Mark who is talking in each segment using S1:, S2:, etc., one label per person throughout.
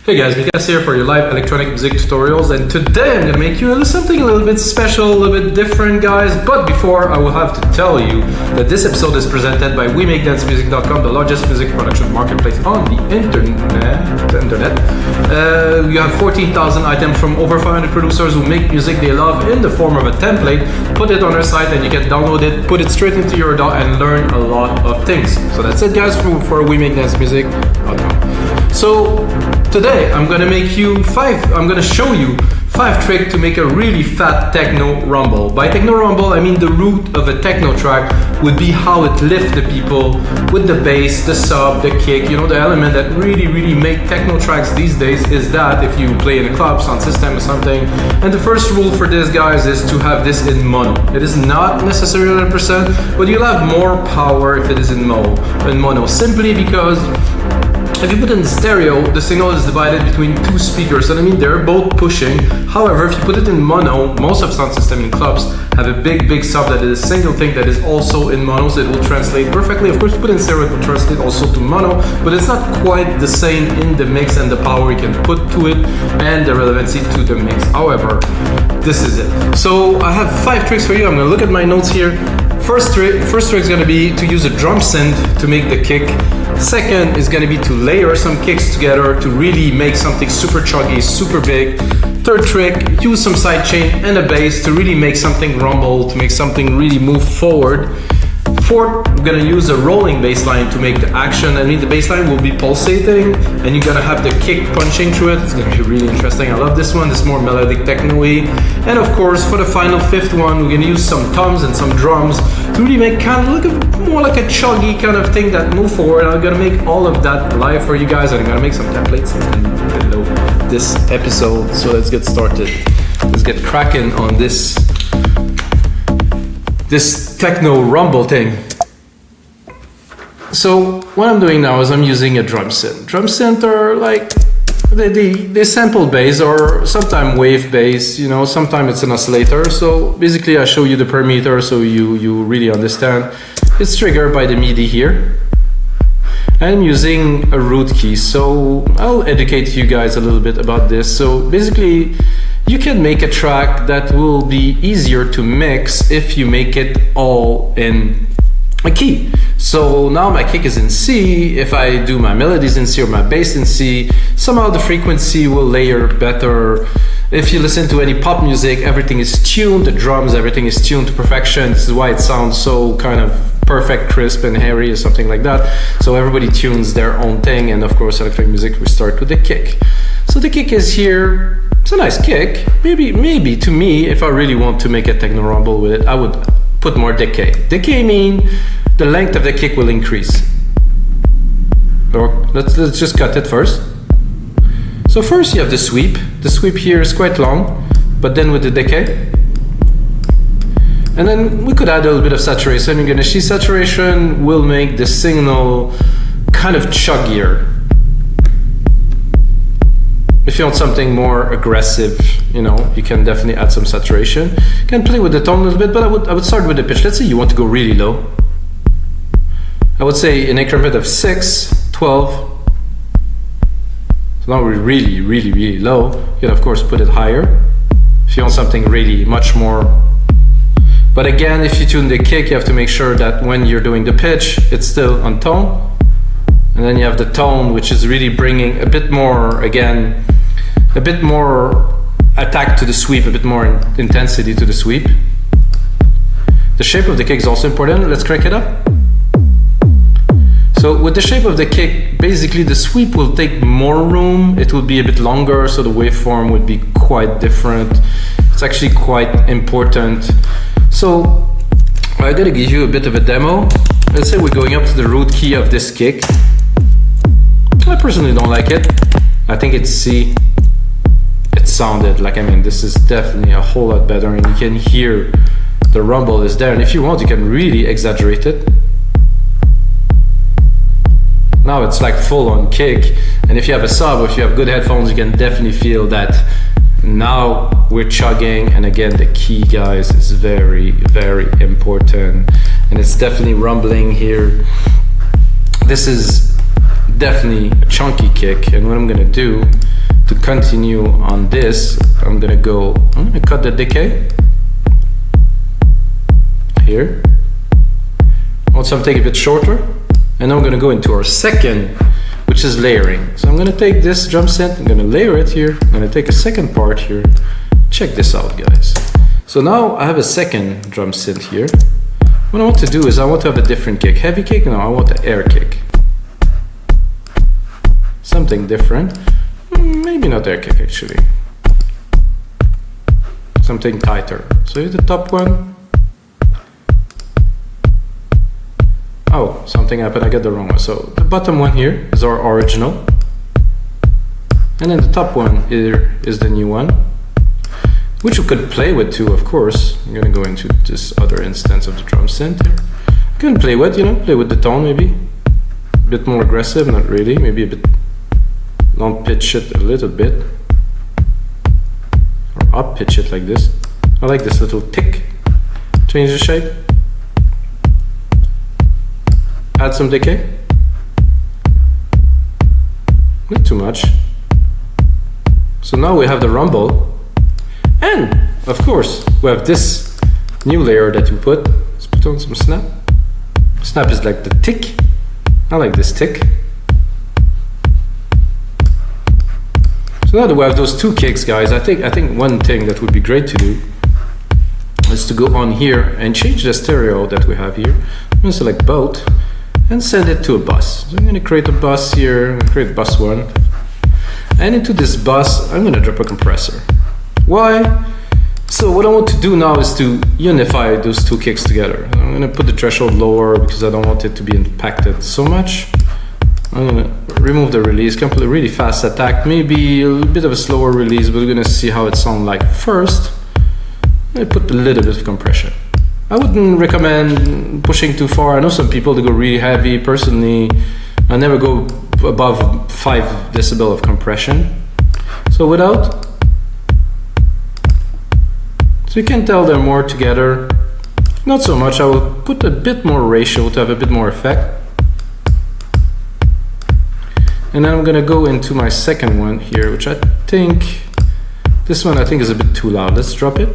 S1: Hey guys, Vikas here for your live electronic music tutorials, and today I'm going to make you something a little bit special, a little bit different, guys. But before, I will have to tell you that this episode is presented by WeMakeDanceMusic.com, the largest music production marketplace on the internet. You have 14,000 items from over 500 producers who make music they love in the form of a template. Put it on our site and you can download it, put it straight into your DAW and learn a lot of things. So that's it, guys, for WeMakeDanceMusic.com. So today I'm gonna show you 5 tricks to make a really fat techno rumble. By techno rumble, I mean the root of a techno track would be how it lifts the people with the bass, the sub, the kick, you know, the element that really make techno tracks these days is that if you play in a club, sound system or something. And the first rule for this, guys, is to have this in mono. It is not necessarily 100%, but you'll have more power if it is in mono, simply because if you put it in stereo, the signal is divided between 2 speakers, and I mean they're both pushing. However, if you put it in mono, most of sound systems in clubs have a big sub that is a single thing that is also in mono, so it will translate perfectly. Of course, put in stereo, it will translate also to mono, but it's not quite the same in the mix and the power you can put to it and the relevancy to the mix. However, this is it. So I have 5 tricks for you. I'm gonna look at my notes here. First trick is gonna be to use a drum synth to make the kick. Second is gonna be to layer some kicks together to really make something super chuggy, super big. Third trick, use some sidechain and a bass to really make something rumble, to make something really move forward. Fourth, I'm gonna use a rolling bassline to make the action. I mean, the bassline will be pulsating and you're gonna have the kick punching through it. It's gonna be really interesting. I love this one. It's more melodic techno-y. And of course, for the final 5th one, we're gonna use some toms and some drums to really make kind of more like a chuggy kind of thing that move forward. I'm gonna make all of that live for you guys, and I'm gonna make some templates below this episode. So let's get started. Let's get cracking on this techno rumble thing. So what I'm doing now is I'm using a drum synth. Drum synth are like they sample bass or sometimes wave bass, you know, sometimes it's an oscillator. So basically I show you the parameter so you really understand. It's triggered by the MIDI here. I'm using a root key, so I'll educate you guys a little bit about this. So basically you can make a track that will be easier to mix if you make it all in a key. So now my kick is in C. If I do my melodies in C or my bass in C, somehow the frequency will layer better. If you listen to any pop music, everything is tuned, the drums, everything is tuned to perfection. This is why it sounds so kind of perfect, crisp and hairy or something like that. So everybody tunes their own thing, and of course electronic music, we start with the kick. So the kick is here. It's a nice kick. Maybe to me, if I really want to make a techno rumble with it, I would put more decay. Decay mean the length of the kick will increase. Or let's just cut it first. So first you have the sweep. The sweep here is quite long, but then with the decay. And then we could add a little bit of saturation. You're gonna see saturation will make the signal kind of chuggier. If you want something more aggressive, you know, you can definitely add some saturation. You can play with the tone a little bit, but I would start with the pitch. Let's say you want to go really low. I would say an increment of 6, 12. So now we're really low. You can of course put it higher if you want something really much more. But again, if you tune the kick, you have to make sure that when you're doing the pitch, it's still on tone. And then you have the tone, which is really bringing a bit more, again, a bit more attack to the sweep, a bit more intensity to the sweep. The shape of the kick is also important. Let's crank it up. So with the shape of the kick, basically the sweep will take more room. It will be a bit longer, so the waveform would be quite different. It's actually quite important. So I'm gonna give you a bit of a demo. Let's say we're going up to the root key of this kick. I personally don't like it. I think it's C. It sounded like, I mean, this is definitely a whole lot better, and you can hear the rumble is there. And if you want, you can really exaggerate it. Now it's like full on kick. And if you have a sub, or if you have good headphones, you can definitely feel that. Now we're chugging, and again, the key, guys, is very important. And it's definitely rumbling here. This is definitely a chunky kick, and what I'm gonna do continue on this, I'm gonna cut the decay here. Also, I'm taking a bit shorter, and I'm gonna go into our second, which is layering. So I'm gonna take this drum synth, I'm gonna layer it here, I'm gonna take a second part here. Check this out, guys. So now I have a second drum synth here. What I want to do is I want to have a different kick. Heavy kick? No, I want the air kick. Something different. Maybe not air kick, actually. Something tighter. So here's the top one. Oh, something happened, I got the wrong one. So the bottom one here is our original. And then the top one here is the new one, which we could play with too, of course. I'm gonna go into this other instance of the drum synth here. You can play with, play with the tone maybe. A bit more aggressive, not really, maybe a bit, don't pitch it a little bit. Or up pitch it like this. I like this little tick. Change the shape. Add some decay. Not too much. So now we have the rumble. And, of course, we have this new layer that we put. Let's put on some snap. Snap is like the tick. I like this tick. So now that we have those two kicks, guys, I think one thing that would be great to do is to go on here and change the stereo that we have here. I'm going to select both and send it to a bus. So I'm going to create a bus here. I'm going to create bus 1. And into this bus, I'm going to drop a compressor. Why? So what I want to do now is to unify those two kicks together. I'm going to put the threshold lower because I don't want it to be impacted so much. I'm going to remove the release, complete really fast attack, maybe a bit of a slower release, but we're going to see how it sounds like first. I put a little bit of compression. I wouldn't recommend pushing too far. I know some people that go really heavy. Personally, I never go above 5 decibel of compression. So without, so you can tell they're more together. Not so much. I will put a bit more ratio to have a bit more effect. And then I'm gonna go into my second one here, which I think, this one I think is a bit too loud. Let's drop it.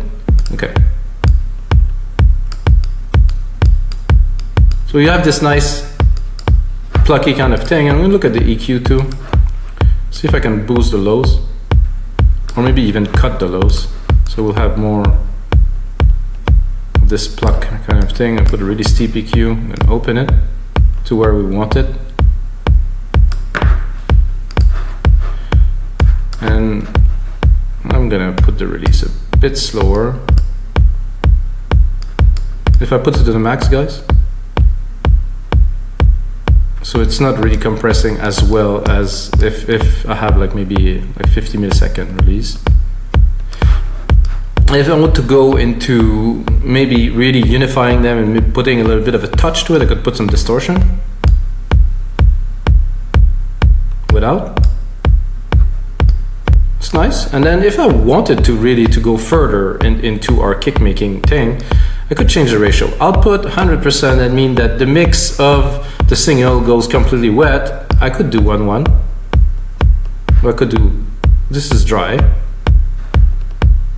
S1: Okay. So you have this nice plucky kind of thing. I'm gonna look at the EQ too. See if I can boost the lows, or maybe even cut the lows. So we'll have more of this pluck kind of thing. And put a really steep EQ and open it to where we want it. And I'm gonna put the release a bit slower. If I put it to the max, guys, so it's not really compressing as well as if I have like maybe like 50 millisecond release. If I want to go into maybe really unifying them and putting a little bit of a touch to it, I could put some distortion without. It's nice. And then if I wanted to really to go further into our kick making thing, I could change the ratio. Output 100% and mean that the mix of the signal goes completely wet. I could do 1-1. I could do, this is dry,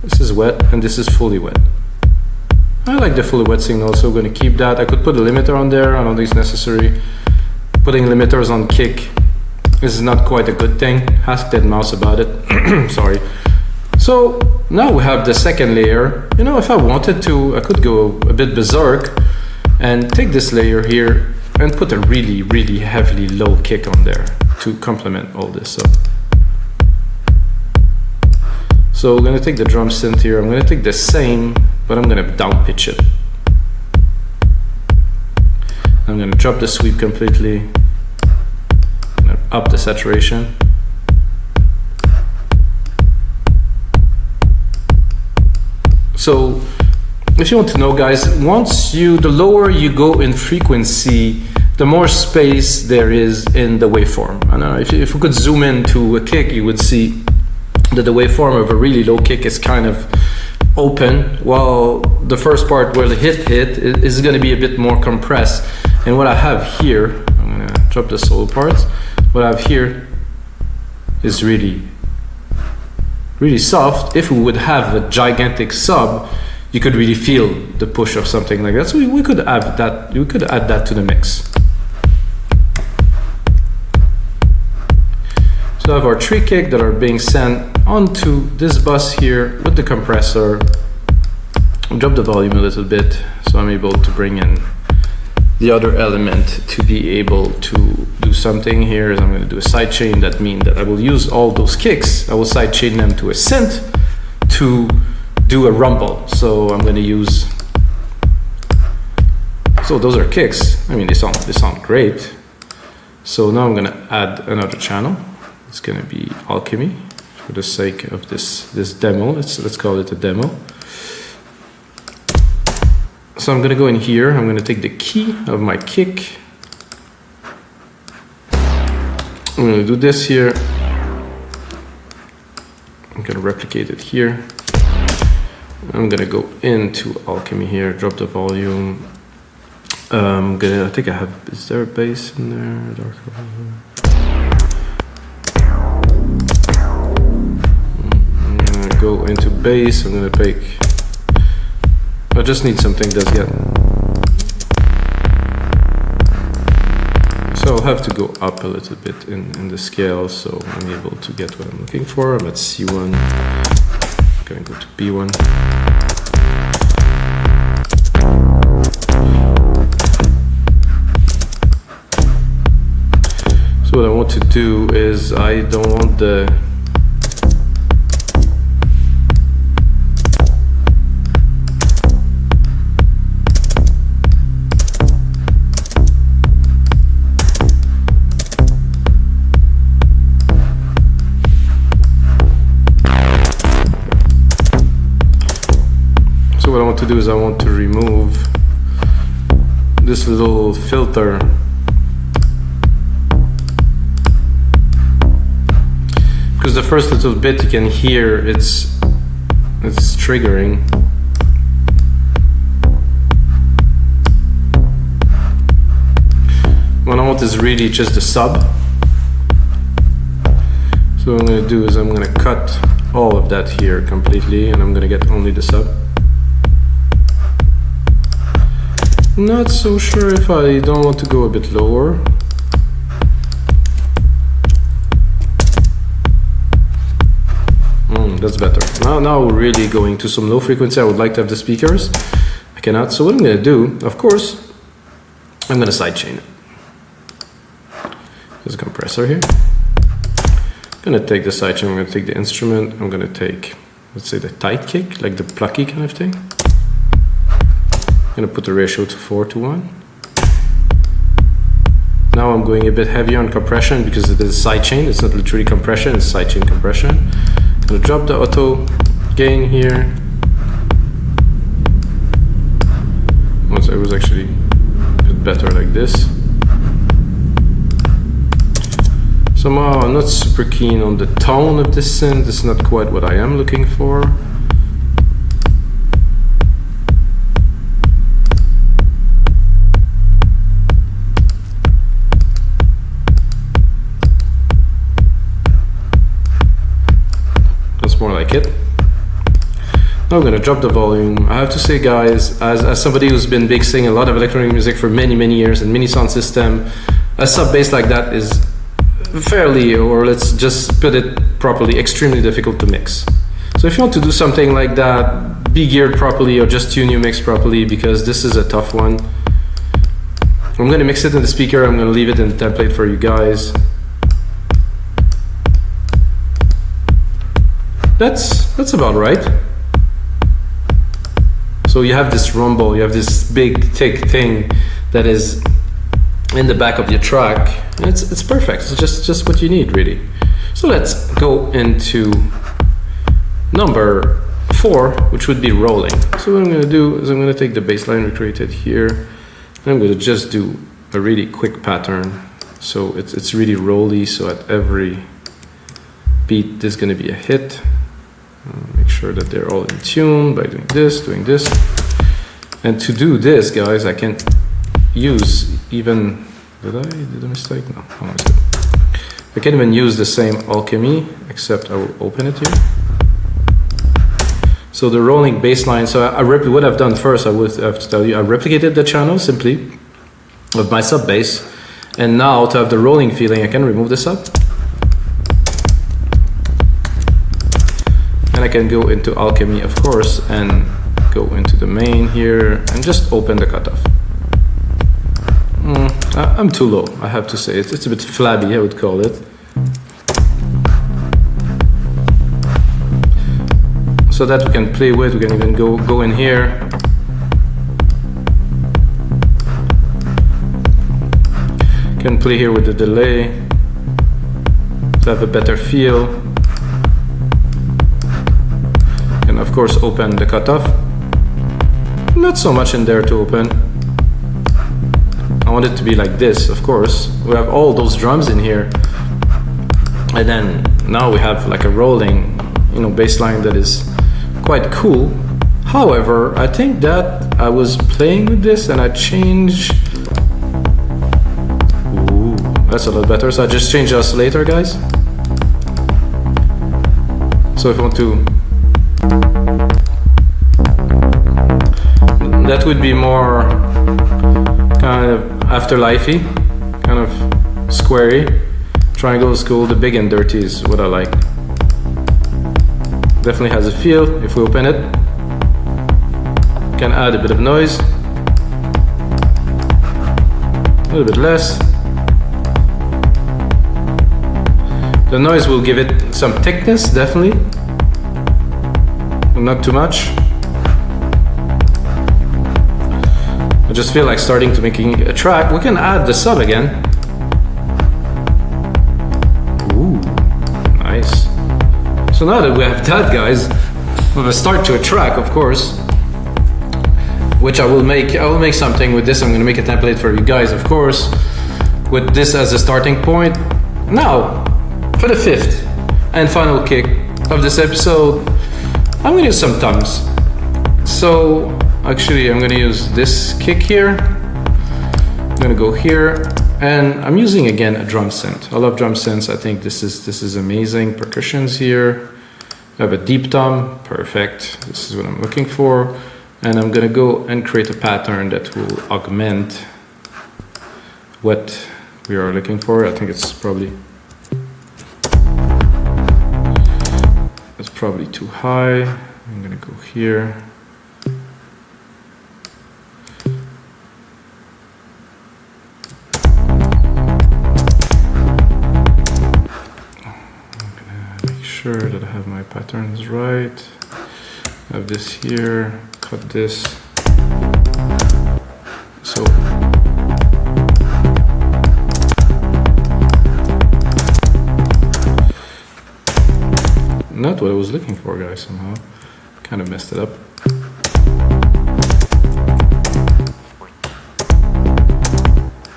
S1: this is wet, and this is fully wet. I like the fully wet signal, so I'm going to keep that. I could put a limiter on there. I don't think it's necessary. Putting limiters on kick, this is not quite a good thing. Ask that mouse about it. Sorry. So now we have the second layer. You know, if I wanted to, I could go a bit berserk and take this layer here and put a really, really heavily low kick on there to complement all this. So we're going to take the drum synth here. I'm going to take the same, but I'm going to down pitch it. I'm going to drop the sweep completely, up the saturation. So if you want to know, guys, the lower you go in frequency, the more space there is in the waveform. I don't know, if we could zoom into a kick, you would see that the waveform of a really low kick is kind of open, while the first part where the hit is going to be a bit more compressed. And what I have here, I'm going to drop the solo parts, what I have here is really really soft. If we would have a gigantic sub, you could really feel the push of something like that. So we could add that. We could add that to the mix. So I have our 3 kick that are being sent onto this bus here with the compressor. Drop the volume a little bit so I'm able to bring in the other element to be able to do something here. Is I'm going to do a sidechain. That means that I will use all those kicks. I will sidechain them to a synth to do a rumble. So I'm going to use. So those are kicks. I mean, they sound great. So now I'm going to add another channel. It's going to be Alchemy for the sake of this demo. Let's call it a demo. So I'm going to go in here. I'm going to take the key of my kick. I'm going to do this here. I'm going to replicate it here. I'm going to go into Alchemy here, drop the volume. I think I have, is there a bass in there? I'm going to go into bass. I'm going to take, I just need something that's so I'll have to go up a little bit in the scale so I'm able to get what I'm looking for. I'm at C1, I'm going to go to B1. So what I want to do is I don't want the what I want to do is I want to remove this little filter because the first little bit you can hear it's triggering. What I want is really just the sub. So what I'm going to do is I'm going to cut all of that here completely and I'm going to get only the sub. Not so sure if I don't want to go a bit lower. That's better. Now we're really going to some low frequency. I would like to have the speakers. I cannot. So what I'm going to do, of course, I'm going to sidechain it. There's a compressor here. I'm going to take the sidechain. I'm going to take the instrument. I'm going to take, let's say, the tight kick, like the plucky kind of thing. I'm going to put the ratio to 4:1. Now I'm going a bit heavier on compression because it is sidechain. It's not literally compression, it's sidechain compression. I'm going to drop the auto gain here. Once I was actually a bit better like this. Somehow I'm not super keen on the tone of this synth. It's not quite what I am looking for. More like it. Now I'm going to drop the volume. I have to say, guys, as somebody who's been mixing a lot of electronic music for many years and many sound system, a sub bass like that is fairly, or let's just put it properly, extremely difficult to mix. So if you want to do something like that, be geared properly or just tune your mix properly because this is a tough one. I'm going to mix it in the speaker. I'm going to leave it in the template for you guys. That's about right. So you have this rumble, you have this big thick thing that is in the back of your track. And it's perfect. It's just what you need, really. So let's go into number 4, which would be rolling. So what I'm going to do is I'm going to take the bassline we created here, and I'm going to just do a really quick pattern. So it's really rolly. So at every beat, there's going to be a hit. Make sure that they're all in tune by doing this. And to do this, guys, I can use even, did I do a mistake? No, I can even use the same Alchemy, except I will open it here. So the rolling bassline. So what I've done first, I would have to tell you, I replicated the channel simply of my sub bass, and now to have the rolling feeling, I can remove the sub, and I can go into Alchemy, of course, and go into the main here and just open the cutoff. I'm too low, I have to say. It's a bit flabby, I would call it. So that we can play with, we can even go in here. Can play here with the delay to have a better feel. And of course open the cutoff. Not so much in there to open. I want it to be like this, of course. We have all those drums in here. And then now we have like a rolling, bass line that is quite cool. However, I think that I was playing with this and I changed. Ooh, that's a lot better. So I just changed the oscillator, guys. So if I want to, that would be more kind of afterlifey, kind of squarey. Triangle is cool. The big and dirty is what I like. Definitely has a feel. If we open it, can add a bit of noise, a little bit less. The noise will give it some thickness, definitely, but not too much. I just feel like starting to making a track. We can add the sub again. Ooh, nice. So now that we have that, guys, we have a start to a track, of course, which I will make something with this. I'm gonna make a template for you guys, of course, with this as a starting point. Now, for the fifth and final kick of this episode, I'm gonna use some toms. So, actually, I'm gonna use this kick here. I'm gonna go here. And I'm using again a drum synth. I love drum synths. I think this is amazing. Percussions here. I have a deep tom. Perfect. This is what I'm looking for. And I'm gonna go and create a pattern that will augment what we are looking for. I think it's probably too high. I'm gonna go here. Sure that I have my patterns right. I have this here, cut this. So not what I was looking for, guys, somehow. Kind of messed it up.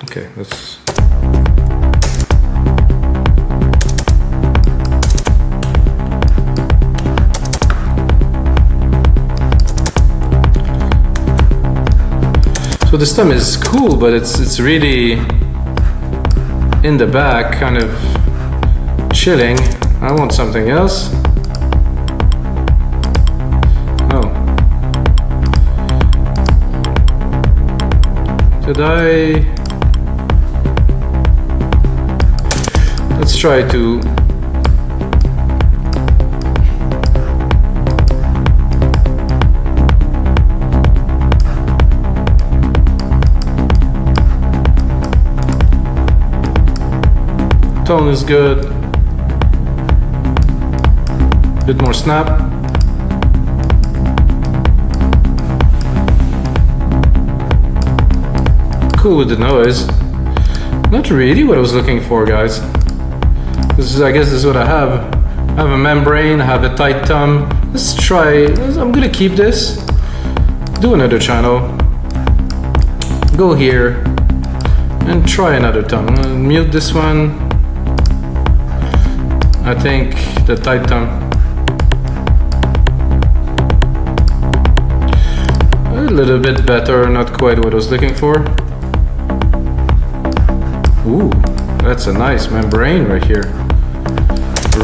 S1: Okay, let's. So the stem is cool, but it's really in the back, kind of chilling. I want something else. Oh. Did I? Let's try to. Tone is good. Bit more snap. Cool with the noise. Not really what I was looking for, guys. I guess this is what I have. I have a membrane, I have a tight tom. Let's try. I'm gonna keep this. Do another channel. Go here and try another tom. I'm gonna mute this one. I think the tight tom. A little bit better, not quite what I was looking for. Ooh, that's a nice membrane right here.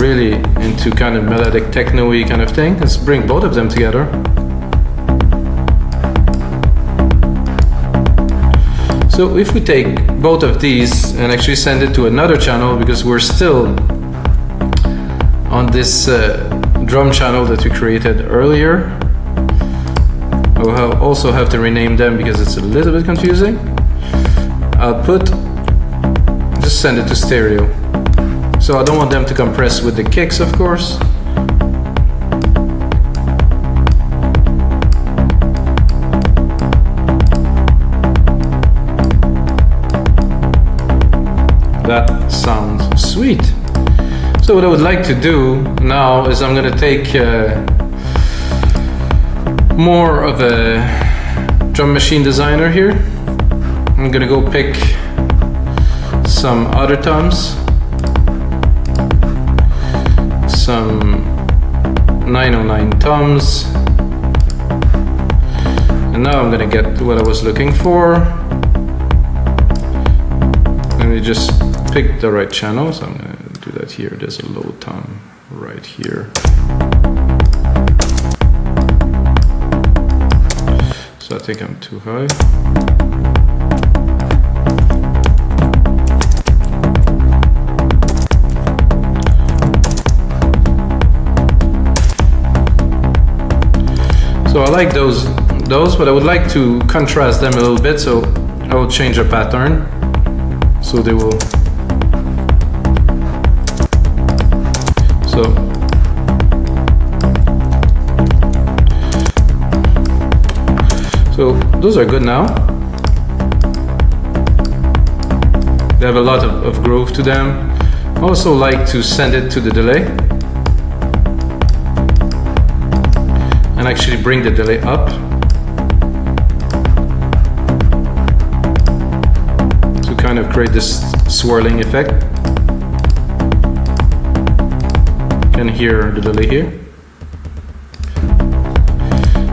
S1: really into kind of melodic techno-y kind of thing. Let's bring both of them together. So if we take both of these and actually send it to another channel, because we're still on this drum channel that we created earlier, I will also have to rename them because it's a little bit confusing. Output, just send it to stereo. So I don't want them to compress with the kicks, of course. That sounds sweet. So what I would like to do now is I'm gonna take more of a drum machine designer here. I'm gonna go pick some other toms, some 909 toms, and now I'm gonna get what I was looking for. Let me just pick the right channel, so I'm gonna do that here. There's a low tom right here. So I think I'm too high. So I like those, but I would like to contrast them a little bit, so I will change the pattern. So they will. So those are good now. They have a lot of groove to them. I also like to send it to the delay and actually bring the delay up to kind of create this swirling effect. You can hear the delay here.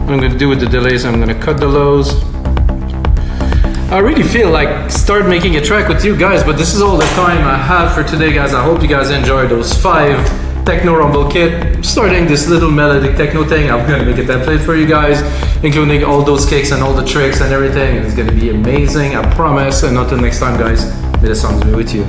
S1: What I'm going to do with the delays, I'm going to cut the lows. I really feel like start making a track with you guys, but this is all the time I have for today, guys. I hope you guys enjoyed those 5 Techno Rumble kit. Starting this little melodic techno thing, I'm going to make a template for you guys, including all those kicks and all the tricks and everything. It's going to be amazing, I promise. And until next time, guys, may the sounds be with you.